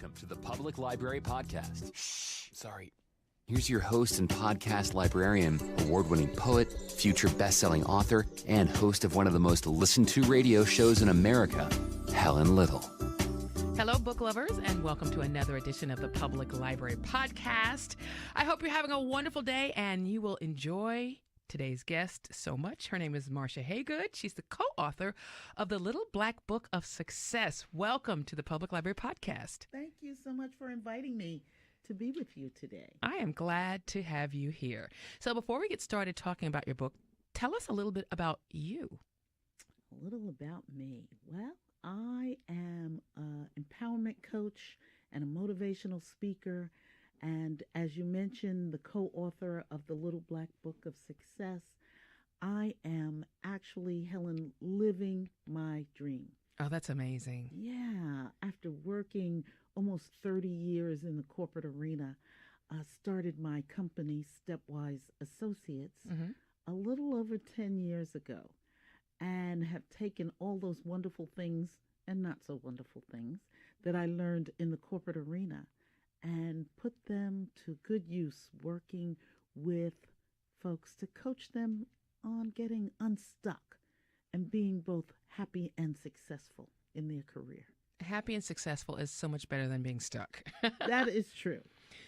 Welcome to the Public Library Podcast. Sorry. Here's your host and podcast librarian, award-winning poet, future best-selling author, and host of one of the most listened-to radio shows in America, Helen Little. Hello, book lovers, and welcome to another edition of the Public Library Podcast. I hope you're having a wonderful day and you will enjoy today's guest so much. Her name is Marsha Haygood. She's the co-author of the Little Black Book of Success. Welcome to the Public Library Podcast. Thank you so much for inviting me to be with you today. I am glad to have you here. So before we get started talking about your book, tell us a little bit about you. A little about me. Well, I am an empowerment coach and a motivational speaker. And as you mentioned, the co-author of the Little Black Book of Success. I am actually, Helen, living my dream. Oh, that's amazing. Yeah. After working almost 30 years in the corporate arena, I started my company, Stepwise Associates, a little over 10 years ago, and have taken all those wonderful things and not so wonderful things that I learned in the corporate arena and put them to good use, working with folks to coach them on getting unstuck and being both happy and successful in their career. Happy and successful is so much better than being stuck. That is true.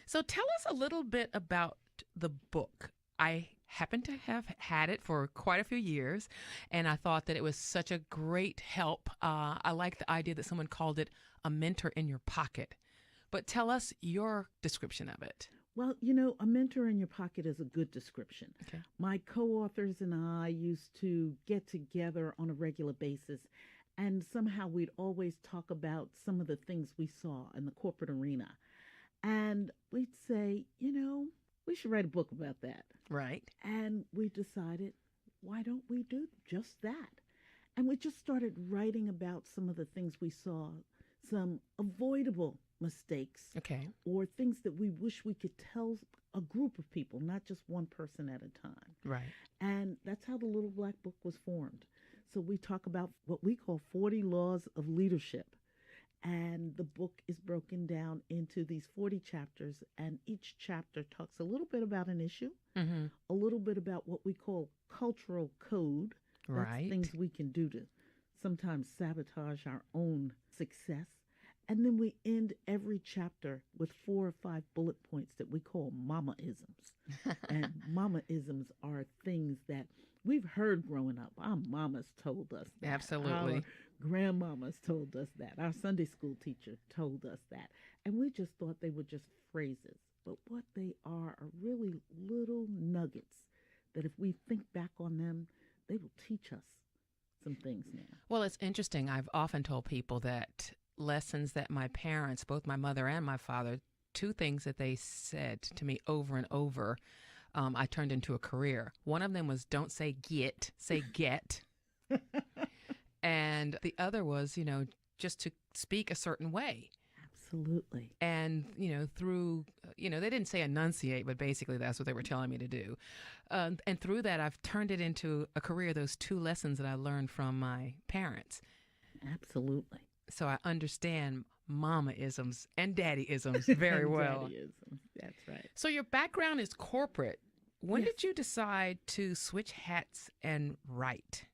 So tell us a little bit about the book. I happen to have had it for quite a few years, and I thought that it was such a great help. I like the idea that someone called it a mentor in your pocket. But tell us your description of it. Well, you know, a mentor in your pocket is a good description. Okay. My co-authors and I used to get together on a regular basis, and somehow we'd always talk about some of the things we saw in the corporate arena. And we'd say, you know, we should write a book about that. Right. And we decided, why don't we do just that? And we just started writing about some of the things we saw, some avoidable mistakes, Okay. or things that we wish we could tell a group of people, not just one person at a time. Right. And that's how the Little Black Book was formed. So we talk about what we call 40 laws of leadership. And the book is broken down into these 40 chapters, and each chapter talks a little bit about an issue, a little bit about what we call cultural code. That's Right. things we can do to sometimes sabotage our own success. And then we end every chapter with 4 or 5 bullet points that we call mama-isms. And mama-isms are things that we've heard growing up. Our mamas told us that. Absolutely. Our grandmamas told us that. Our Sunday school teacher told us that. And we just thought they were just phrases. But what they are really little nuggets that if we think back on them, they will teach us some things now. Well, it's interesting. I've often told people that lessons that my parents, both my mother and my father, 2 things that they said to me over and over, I turned into a career. One of them was don't say get, say get. And the other was, you know, just to speak a certain way. Absolutely. And, you know, through, you know, they didn't say enunciate, but basically that's what they were telling me to do. And through that, I've turned it into a career, those 2 lessons that I learned from my parents. Absolutely. So I understand mama-isms and daddy-isms very well. Daddy-isms. That's right. So your background is corporate. When Yes. did you decide to switch hats and write?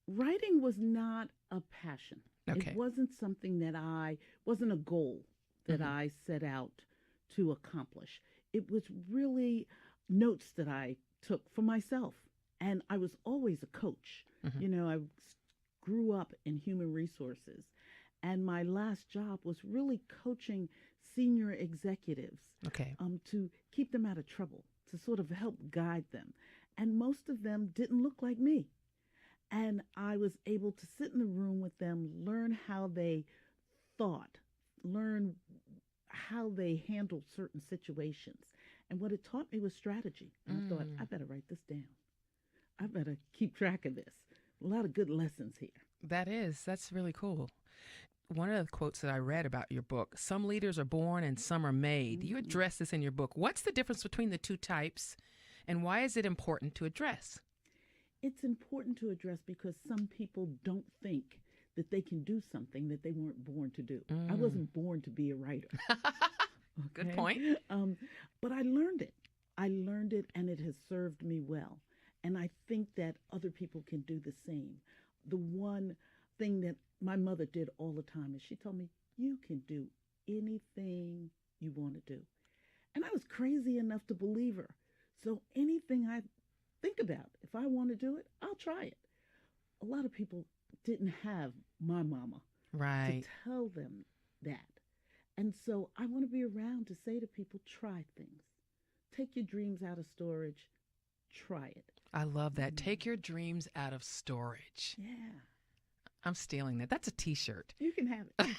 Writing was not a passion. Okay. It wasn't something that wasn't a goal that I set out to accomplish. It was really notes that I took for myself. And I was always a coach. You know, I grew up in human resources. And my last job was really coaching senior executives Okay. to keep them out of trouble, to sort of help guide them. And most of them didn't look like me. And I was able to sit in the room with them, learn how they thought, learn how they handled certain situations. And what it taught me was strategy. And I thought, I better write this down. I better keep track of this. A lot of good lessons here. That's really cool. One of the quotes that I read about your book, some leaders are born and some are made. You address this in your book. What's the difference between the 2 types, and why is it important to address? It's important to address because some people don't think that they can do something that they weren't born to do. I wasn't born to be a writer. Good point. But I learned it. And it has served me well. And I think that other people can do the same. The one thing that my mother did all the time is she told me, you can do anything you want to do. And I was crazy enough to believe her. So anything I think about, if I want to do it, I'll try it. A lot of people didn't have my mama Right. to tell them that. And so I want to be around to say to people, try things. Take your dreams out of storage. Try it. I love that. Take your dreams out of storage. Yeah. I'm stealing that. That's a T-shirt. You can have it.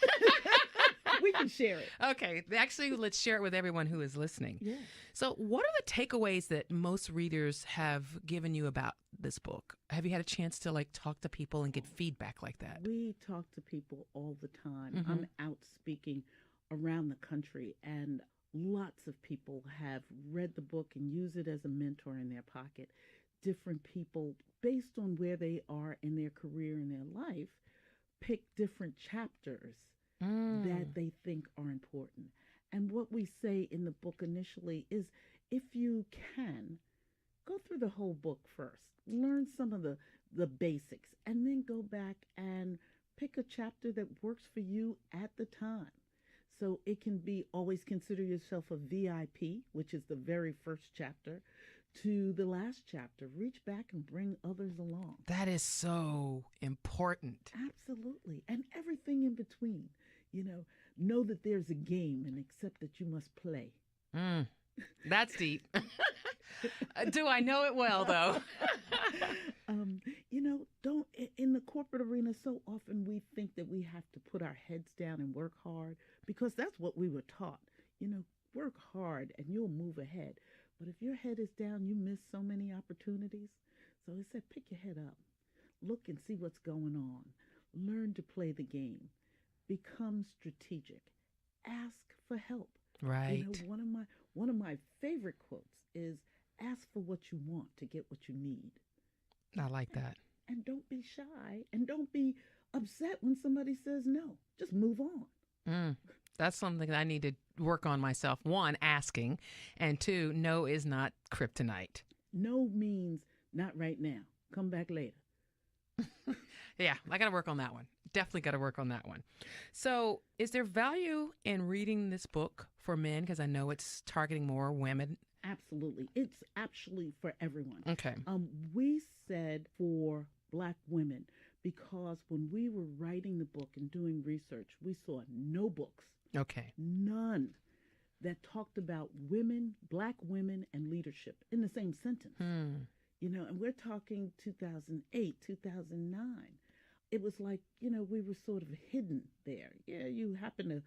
We can share it. Okay. Actually, let's share it with everyone who is listening. Yeah. So what are the takeaways that most readers have given you about this book? Have you had a chance to talk to people and get feedback like that? We talk to people all the time. Mm-hmm. I'm out speaking around the country, and lots of people have read the book and use it as a mentor in their pocket. Different people, based on where they are in their career and their life, pick different chapters that they think are important. And what we say in the book initially is, if you can, go through the whole book first. Learn some of the basics, and then go back and pick a chapter that works for you at the time. So it can be always consider yourself a VIP, which is the very first chapter, to the last chapter. Reach back and bring others along. That is so important. Absolutely. And everything in between. Know that there's a game and accept that you must play. That's deep. Do I know it well, though? Don't, in the corporate arena, so often we think that we have to put our heads down and work hard, because that's what we were taught. Work hard and you'll move ahead. But if your head is down, you miss so many opportunities. So it said, pick your head up. Look and see what's going on. Learn to play the game. Become strategic. Ask for help. Right. One of my favorite quotes is, ask for what you want to get what you need. I like that. And don't be shy, and don't be upset when somebody says no. Just move on. That's something that I need to work on myself. One, asking, and two, no is not kryptonite. No means not right now. Come back later. Yeah, I got to work on that one. Definitely got to work on that one. So is there value in reading this book for men? Because I know it's targeting more women. Absolutely. It's actually for everyone. Okay. We said for Black women, because when we were writing the book and doing research, we saw no books. Okay. None that talked about women, Black women, and leadership in the same sentence. And we're talking 2008, 2009. It was like, we were sort of hidden there. Yeah, you happen to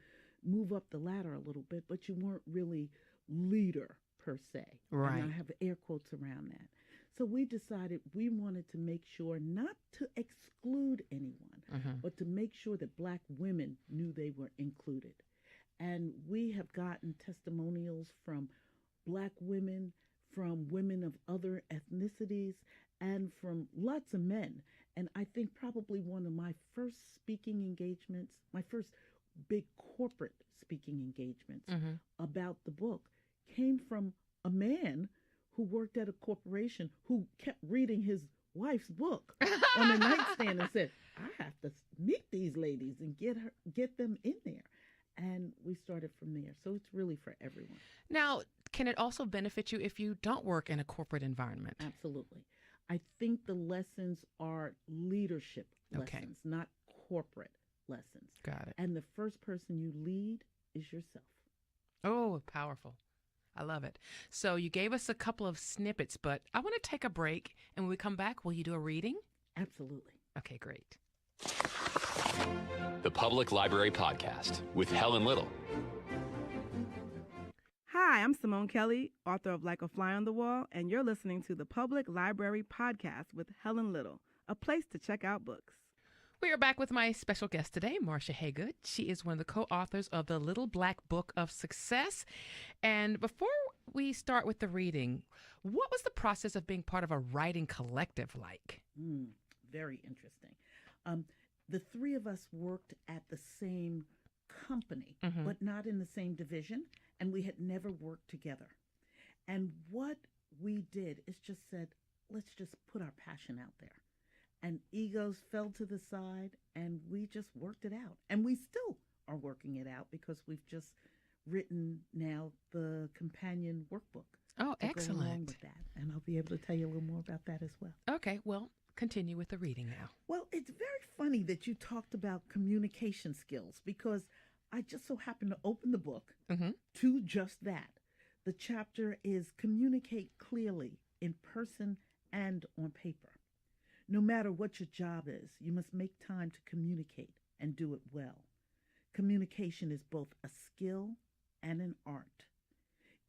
move up the ladder a little bit, but you weren't really leader per se. Right. And I have air quotes around that. So we decided we wanted to make sure not to exclude anyone, but to make sure that Black women knew they were included. And we have gotten testimonials from Black women, from women of other ethnicities, and from lots of men. And I think probably one of my first speaking engagements, my first big corporate speaking engagements about the book, came from a man who worked at a corporation who kept reading his wife's book on the nightstand and said, I have to meet these ladies and get them in there. And we started from there. So it's really for everyone. Now, can it also benefit you if you don't work in a corporate environment? Absolutely. I think the lessons are leadership lessons, not corporate lessons. Got it. And the first person you lead is yourself. Oh, powerful. I love it. So you gave us a couple of snippets, but I want to take a break. And when we come back, will you do a reading? Absolutely. Okay, great. The Public Library Podcast with Helen Little. Hi, I'm Simone Kelly, author of Like a Fly on the Wall, and you're listening to the Public Library Podcast with Helen Little, a place to check out books. We are back with my special guest today, Marsha Haygood. She is one of the co-authors of the Little Black Book of Success. And before we start with the reading, what was the process of being part of a writing collective like? Very interesting. The three of us worked at the same company, Mm-hmm. but not in the same division, and we had never worked together. And what we did is just said, let's just put our passion out there. And egos fell to the side, and we just worked it out. And we still are working it out because we've just written now the companion workbook. Oh, to go along excellent. with that. And I'll be able to tell you a little more about that as well. Okay, well, continue with the reading now. Well, it's very funny that you talked about communication skills because I just so happened to open the book Mm-hmm. to just that. The chapter is communicate clearly in person and on paper. No matter what your job is, you must make time to communicate and do it well. Communication is both a skill and an art.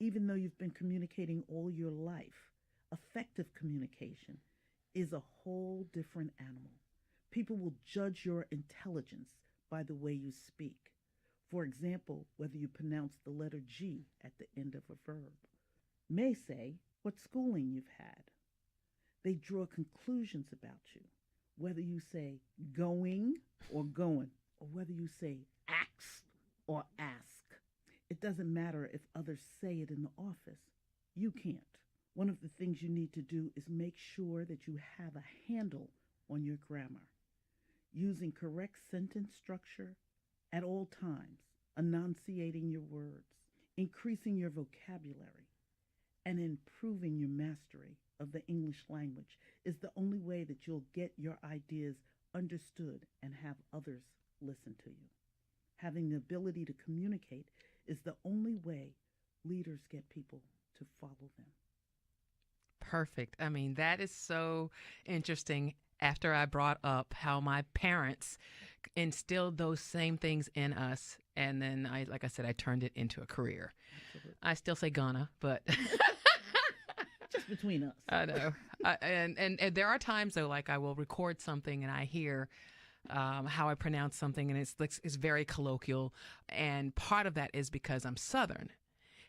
Even though you've been communicating all your life, effective communication is a whole different animal. People will judge your intelligence by the way you speak. For example, whether you pronounce the letter G at the end of a verb. May say what schooling you've had. They draw conclusions about you, whether you say going or going, or whether you say ax or ask. It doesn't matter if others say it in the office. You can't. One of the things you need to do is make sure that you have a handle on your grammar, using correct sentence structure at all times, enunciating your words, increasing your vocabulary, and improving your mastery of the English language is the only way that you'll get your ideas understood and have others listen to you. Having the ability to communicate is the only way leaders get people to follow them. Perfect. I mean, that is so interesting after I brought up how my parents instilled those same things in us. And then like I said, I turned it into a career. Absolutely. I still say Ghana, but Just between us. I know. And there are times though, like I will record something and I hear how I pronounce something, and it's very colloquial. And part of that is because I'm Southern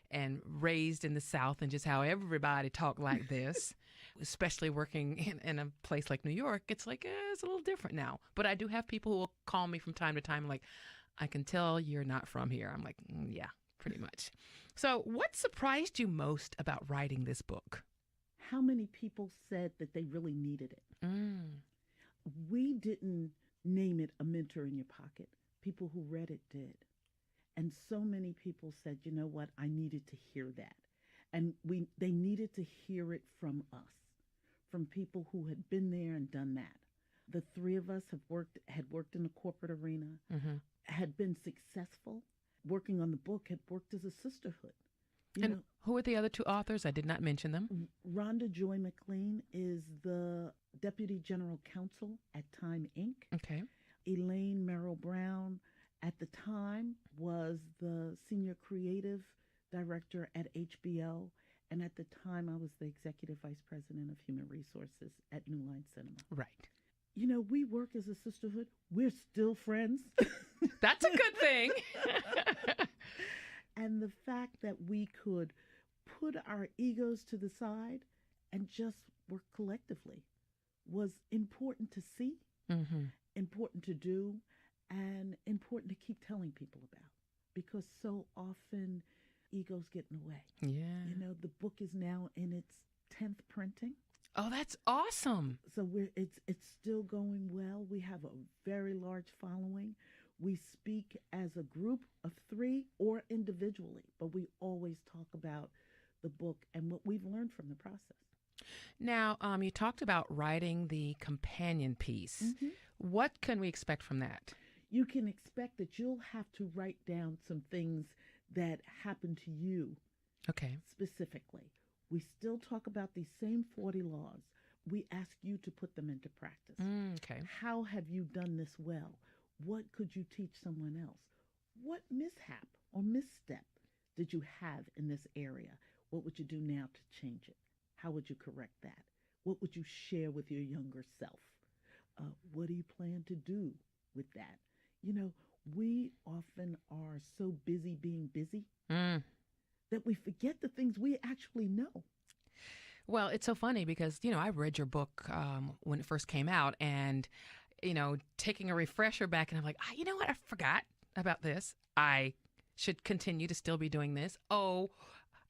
and raised in the South, and just how everybody talked like this, especially working in a place like New York. It's like, it's a little different now. But I do have people who will call me from time to time, like, I can tell you're not from here. I'm like, yeah, pretty much. So what surprised you most about writing this book? How many people said that they really needed it? We didn't name it a mentor in your pocket. People who read it did. And so many people said, you know what, I needed to hear that. And they needed to hear it from us, from people who had been there and done that. The three of us had worked in the corporate arena, Mm-hmm. had been successful, working on the book, had worked as a sisterhood. And who are the other two authors? I did not mention them. Rhonda Joy McLean is the Deputy General Counsel at Time Inc. Okay. Elaine Merrill Brown at the time was the Senior Creative Director at HBO. And at the time, I was the Executive Vice President of Human Resources at New Line Cinema. Right. You know, we work as a sisterhood. We're still friends. That's a good thing. And the fact that we could put our egos to the side and just work collectively was important to see, Mm-hmm. important to do, and important to keep telling people about, because so often egos get in the way. Yeah. You know, the book is now in its 10th printing. Oh, that's awesome. So it's still going well. We have a very large following. We speak as a group of three or individually, but we always talk about the book and what we've learned from the process. Now, you talked about writing the companion piece. Mm-hmm. What can we expect from that? You can expect that you'll have to write down some things that happen to you Okay. specifically. We still talk about these same 40 laws. We ask you to put them into practice. Okay. How have you done this well? What could you teach someone else? What mishap or misstep did you have in this area? What would you do now to change it? How would you correct that? What would you share with your younger self? What do you plan to do with that? You know, we often are so busy being busy that we forget the things we actually know. Well, it's so funny because, I read your book when it first came out, and taking a refresher back, and I'm like, you know what? I forgot about this. I should continue to still be doing this. Oh,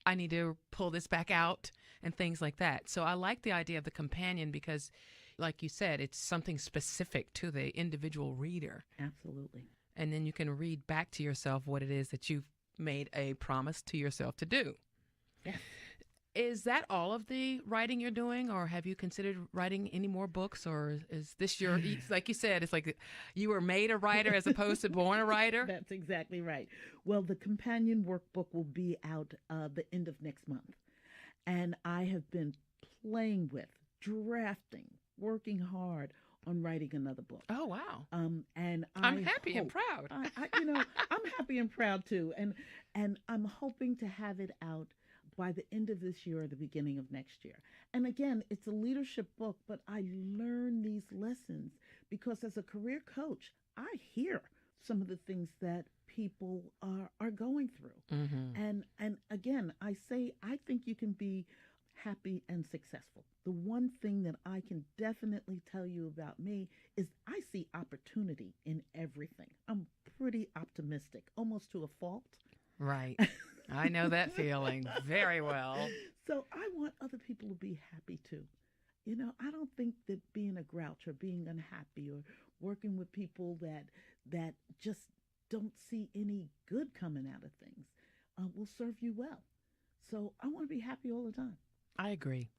I need to pull this back out and things like that. So I like the idea of the companion because, like you said, it's something specific to the individual reader. Absolutely. And then you can read back to yourself what it is that you've made a promise to yourself to do. Yes. Is that all of the writing you're doing, or have you considered writing any more books, or is this your, like you said, it's like you were made a writer as opposed to born a writer? That's exactly right. Well, the companion workbook will be out the end of next month. And I have been playing with, drafting, working hard on writing another book. Oh, wow. And I'm happy and proud. I'm happy and proud too. And I'm hoping to have it out by the end of this year or the beginning of next year. And again, it's a leadership book, but I learn these lessons because as a career coach, I hear some of the things that people are going through. Mm-hmm. And again, I think you can be happy and successful. The one thing that I can definitely tell you about me is I see opportunity in everything. I'm pretty optimistic, almost to a fault. Right. I know that feeling very well. So I want other people to be happy too. I don't think that being a grouch or being unhappy or working with people that just don't see any good coming out of things will serve you well. So I want to be happy all the time. I agree.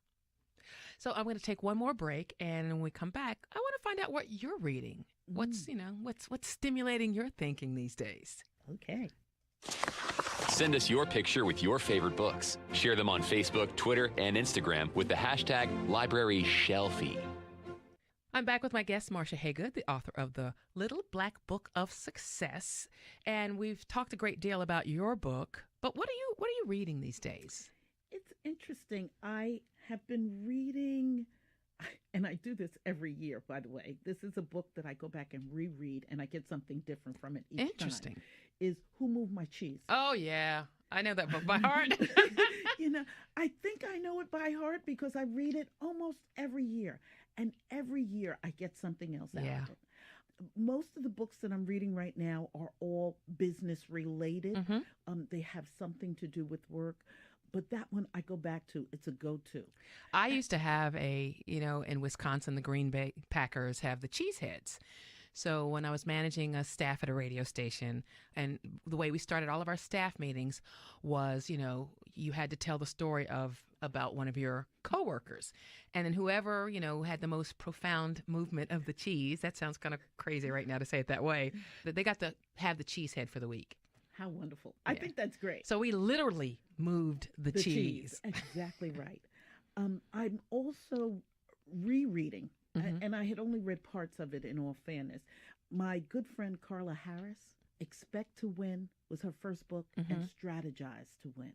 So I'm going to take one more break, and when we come back, I want to find out what you're reading. What's stimulating your thinking these days? Okay. Send us your picture with your favorite books. Share them on Facebook, Twitter, and Instagram with the hashtag #LibraryShelfie. I'm back with my guest, Marsha Haygood, the author of The Little Black Book of Success. And we've talked a great deal about your book, but what are you reading these days? It's interesting. I have been reading, and I do this every year, by the way. This is a book that I go back and reread, and I get something different from it each Interesting. time. Is Who Moved My Cheese? Oh, yeah. I know that book by heart. I think I know it by heart because I read it almost every year. And every year I get something else out of it. Most of the books that I'm reading right now are all business related. Mm-hmm. They have something to do with work. But that one I go back to. It's a go-to. I used to have in Wisconsin, the Green Bay Packers have the Cheeseheads. So when I was managing a staff at a radio station, and the way we started all of our staff meetings was, you had to tell the story about one of your coworkers. And then whoever, had the most profound movement of the cheese, that sounds kind of crazy right now to say it that way, that they got to have the cheesehead for the week. How wonderful. I think that's great. So we literally moved the cheese. Exactly right. I'm also rereading, and I had only read parts of it in all fairness. My good friend Carla Harris, Expect to Win was her first book, and Strategize to Win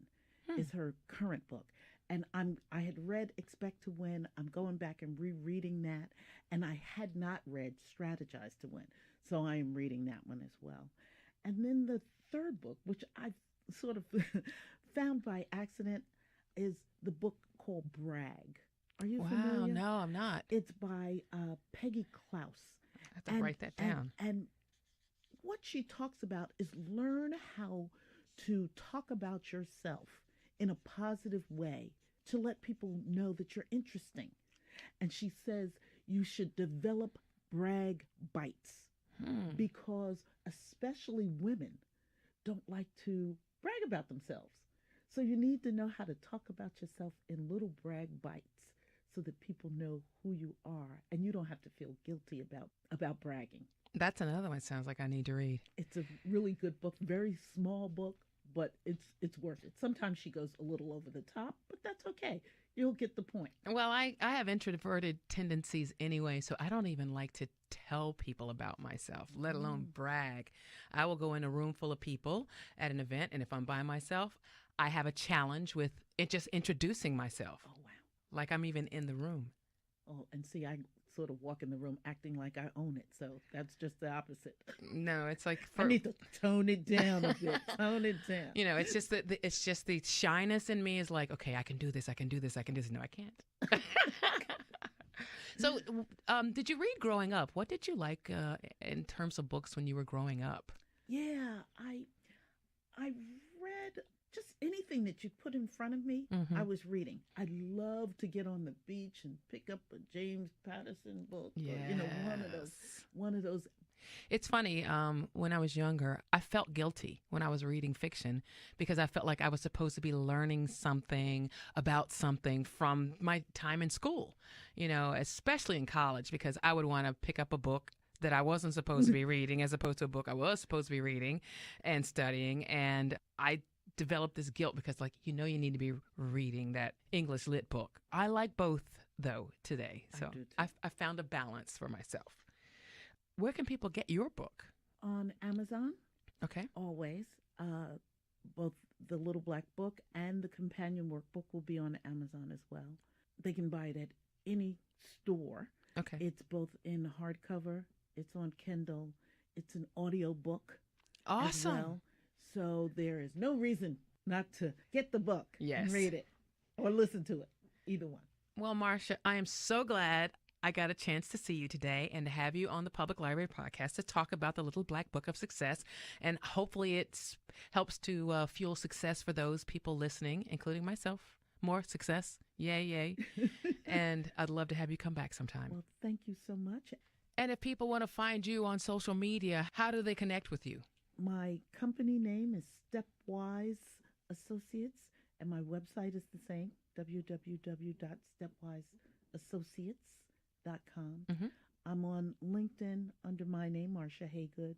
is her current book. And I had read Expect to Win. I'm going back and rereading that, and I had not read Strategize to Win. So I am reading that one as well. And then the third book, which I've sort of found by accident, is the book called Brag. Are you familiar? No, I'm not. It's by Peggy Klaus. I have to write that down. And what she talks about is learn how to talk about yourself in a positive way to let people know that you're interesting. And she says you should develop brag bites because especially women don't like to brag about themselves. So you need to know how to talk about yourself in little brag bites so that people know who you are and you don't have to feel guilty about bragging. That's another one sounds like I need to read. It's a really good book, very small book, but it's worth it. Sometimes she goes a little over the top, but that's okay. You'll get the point. Well, I have introverted tendencies anyway, so I don't even like to tell people about myself, let alone brag. I will go in a room full of people at an event, and if I'm by myself, I have a challenge with it just introducing myself. Oh, wow. Like I'm even in the room. Oh, and see, I sort of walk in the room acting like I own it, so that's just the opposite. No, it's like I need to tone it down a bit. Tone it down. It's just the shyness in me is like, okay, I can do this. No, I can't. So, did you read growing up? What did you like in terms of books when you were growing up? Yeah, I read just anything that you put in front of me. Mm-hmm. I was reading. I loved to get on the beach and pick up a James Patterson book. Yes. Or, one of those. It's funny, when I was younger, I felt guilty when I was reading fiction because I felt like I was supposed to be learning something about something from my time in school, especially in college, because I would want to pick up a book that I wasn't supposed to be reading as opposed to a book I was supposed to be reading and studying. And I developed this guilt because, you need to be reading that English lit book. I like both, though, today. So I found a balance for myself. Where can people get your book? On Amazon. Okay. Always. Both the Little Black Book and the companion workbook will be on Amazon as well. They can buy it at any store. Okay. It's both in hardcover, it's on Kindle, it's an audio book. Awesome. As well. So there is no reason not to get the book and read it or listen to it. Either one. Well, Marsha, I am so glad I got a chance to see you today and to have you on the Public Library Podcast to talk about the Little Black Book of Success. And hopefully it helps to fuel success for those people listening, including myself. More success. Yay, yay. And I'd love to have you come back sometime. Well, thank you so much. And if people want to find you on social media, how do they connect with you? My company name is Stepwise Associates, and my website is the same, www.stepwiseassociates.com. Mm-hmm. I'm on LinkedIn under my name, Marsha Haygood.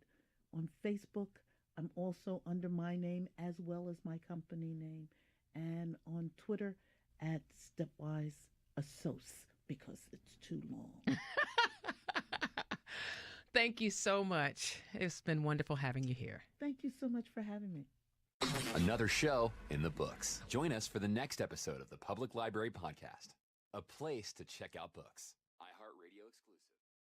On Facebook, I'm also under my name as well as my company name. And on Twitter at Stepwise Assoc, because it's too long. Thank you so much. It's been wonderful having you here. Thank you so much for having me. Another show in the books. Join us for the next episode of the Public Library Podcast, a place to check out books. iHeartRadio exclusive.